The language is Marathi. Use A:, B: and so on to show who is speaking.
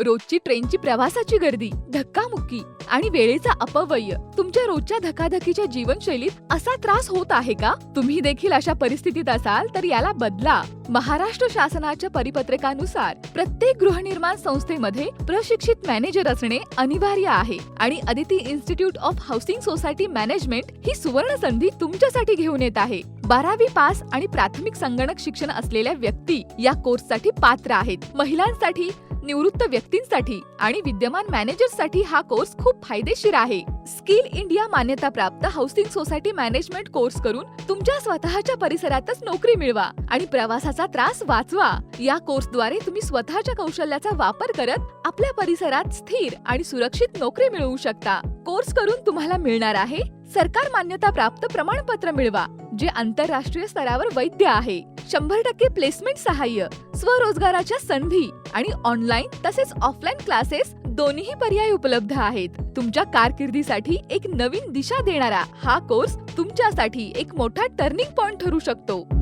A: रोजची ट्रेनची प्रवासाची गर्दी, धक्कामुक्की आणि वेळेचा अपव्यय तुमच्या रोजच्या धकाधकीच्या जीवनशैलीत असा त्रास होत आहे का? तुम्ही देखील अशा परिस्थितीत असाल तर याला बदला. महाराष्ट्र शासनाच्या परिपत्रकानुसार प्रत्येक गृहनिर्माण संस्थेमध्ये प्रशिक्षित मॅनेजर असणे अनिवार्य आहे आणि Aditi institute of housing society management ही सुवर्ण संधी तुमच्यासाठी घेऊन येत आहे. 12वी पास आणि प्राथमिक संगणक शिक्षण असलेल्या व्यक्ती या कोर्ससाठी पात्र आहेत. महिलांसाठी, निवृत्त व्यक्तींसाठी आणि विद्यमान मॅनेजर्ससाठी हा कोर्स खूप फायदेशीर आहे. स्किल इंडिया मान्यताप्राप्त हाऊसिंग सोसायटी मॅनेजमेंट कोर्स करून तुमच्या स्वतःच्या परिसरातच नोकरी मिळवा आणि प्रवासाचा त्रास वाचवा. या कोर्सद्वारे तुम्ही स्वतःच्या कौशल्याचा वापर करत आपल्या परिसरात स्थिर आणि सुरक्षित नोकरी मिळवू शकता. कोर्स करून तुम्हाला मिळणार आहे सरकार मान्यता प्राप्त प्रमाणपत्र मिळवा, जे आंतरराष्ट्रीय स्तरावर वैध आहे. 100% प्लेसमेंट सहाय्य, स्वरोजगाराच्या संधी आणि ऑनलाईन तसेच ऑफलाईन क्लासेस दोन्ही पर्याय उपलब्ध आहेत. तुमच्या कारकिर्दीसाठी एक नवीन दिशा देणारा हा कोर्स तुमच्यासाठी एक मोठा टर्निंग पॉइंट ठरू शकतो.